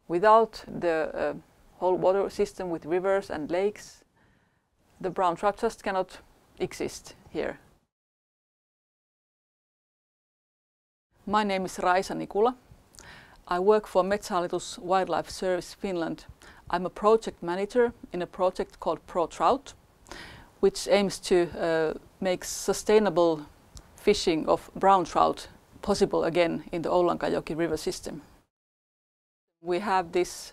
Without the whole water system with rivers and lakes, the brown trout just cannot exist here. My name is Raisa Nikula. I work for Metsähallitus Wildlife Service Finland. I'm a project manager in a project called Pro Trout, which aims to make sustainable fishing of brown trout possible again in the Oulankajoki river system. We have these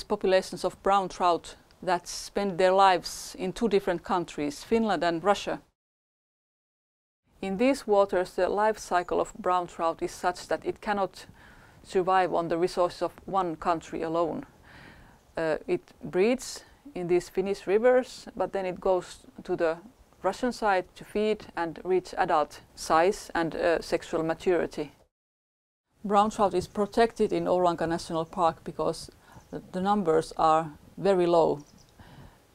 populations of brown trout that spend their lives in two different countries, Finland and Russia. In these waters, the life cycle of brown trout is such that it cannot survive on the resources of one country alone. It breeds in these Finnish rivers, but then it goes to the Russian side to feed and reach adult size and sexual maturity. Brown trout is protected in Oulangan National Park because the numbers are very low.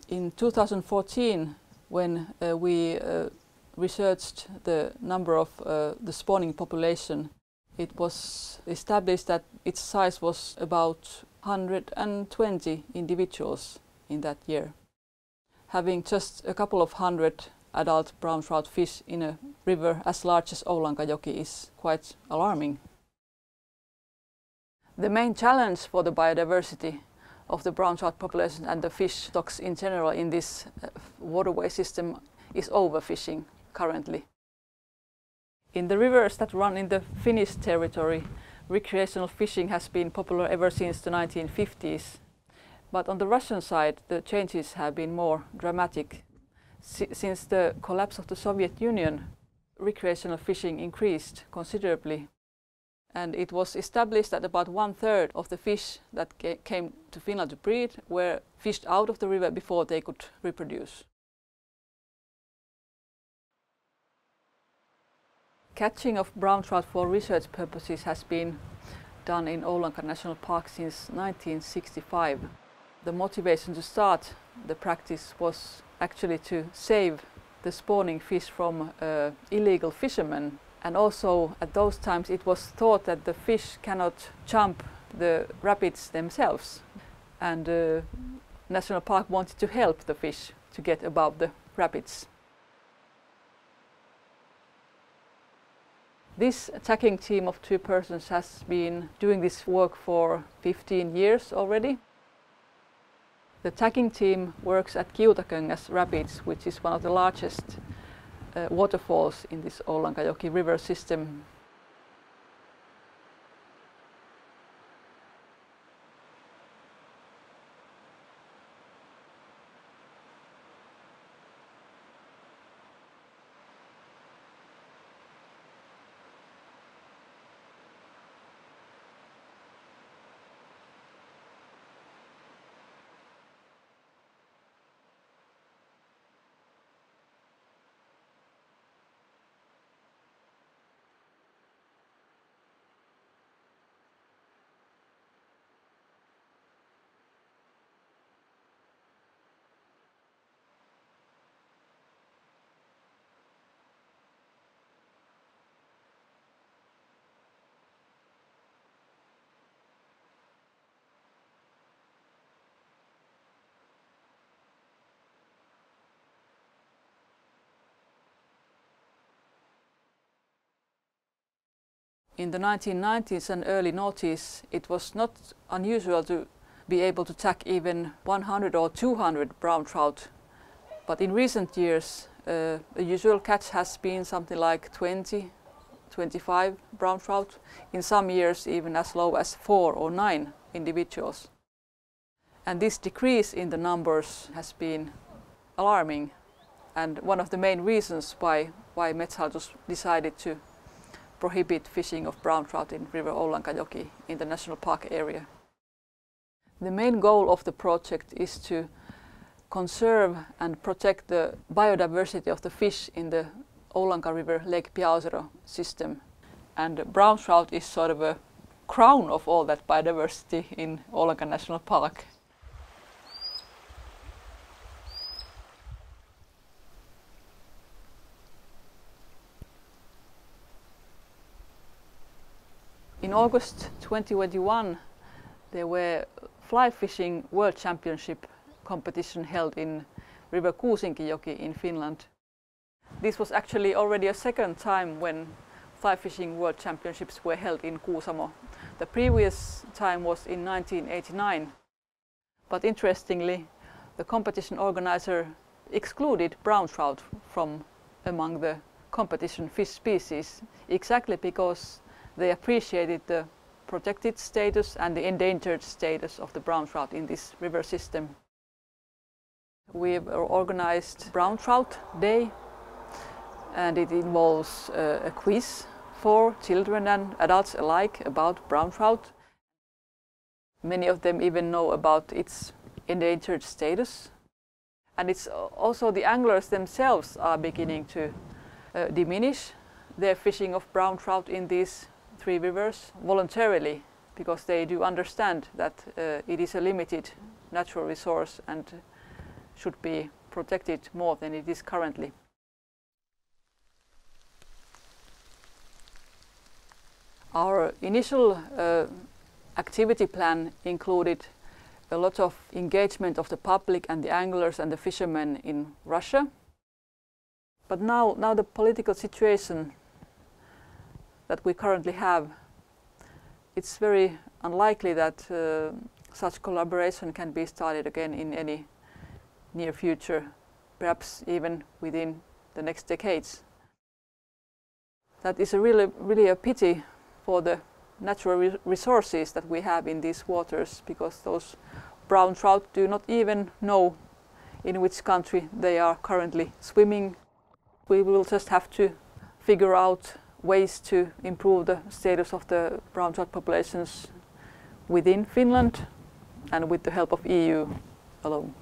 In 2014, when we researched the number of the spawning population, it was established that its size was about 120 individuals in that year. Having just a couple of hundred adult brown trout fish in a river as large as Oulankajoki is quite alarming. The main challenge for the biodiversity of the brown trout population and the fish stocks in general in this waterway system is overfishing currently. In the rivers that run in the Finnish territory, recreational fishing has been popular ever since the 1950s. But on the Russian side, the changes have been more dramatic. Since the collapse of the Soviet Union, recreational fishing increased considerably. And it was established that about 1/3 of the fish that came to Finland to breed were fished out of the river before they could reproduce. Catching of brown trout for research purposes has been done in Oulangan National Park since 1965. The motivation to start the practice was actually to save the spawning fish from illegal fishermen. And also at those times it was thought that the fish cannot jump the rapids themselves. And National Park wanted to help the fish to get above the rapids. This tagging team of 2 persons has been doing this work for 15 years already. The tagging team works at Kiutakönkäällä rapids, which is one of the largest waterfalls in this Oulankajoki river system. In the 1990s and early noughties, it was not unusual to be able to tag even 100 or 200 brown trout. But in recent years, the usual catch has been something like 20, 25 brown trout. In some years, even as low as 4 or 9 individuals. And this decrease in the numbers has been alarming, and one of the main reasons why Metsähallitus decided to prohibit fishing of brown trout in River Oulankajoki in the national park area. The main goal of the project is to conserve and protect the biodiversity of the fish in the Oulanka River Lake Piausero system. And brown trout is sort of a crown of all that biodiversity in Oulangan National Park. In August 2021, There were fly fishing world championship competition held in river Kuusinkijoki in Finland. This was actually already a second time when fly fishing world championships were held in Kuusamo. The previous time was in 1989. But interestingly, the competition organizer excluded brown trout from among the competition fish species, exactly because they appreciated the protected status and the endangered status of the brown trout in this river system. We've organized Brown Trout Day, and it involves a quiz for children and adults alike about brown trout. Many of them even know about its endangered status. And it's also the anglers themselves are beginning to diminish their fishing of brown trout in these three rivers voluntarily, because they do understand that it is a limited natural resource and should be protected more than it is currently. Our initial activity plan included a lot of engagement of the public and the anglers and the fishermen in Russia. But now the political situation that we currently have, it's very unlikely that such collaboration can be started again in any near future, perhaps even within the next decades. That is really a pity for the natural resources that we have in these waters, because those brown trout do not even know in which country they are currently swimming. We will just have to figure out ways to improve the status of the brown trout populations within Finland and with the help of EU alone.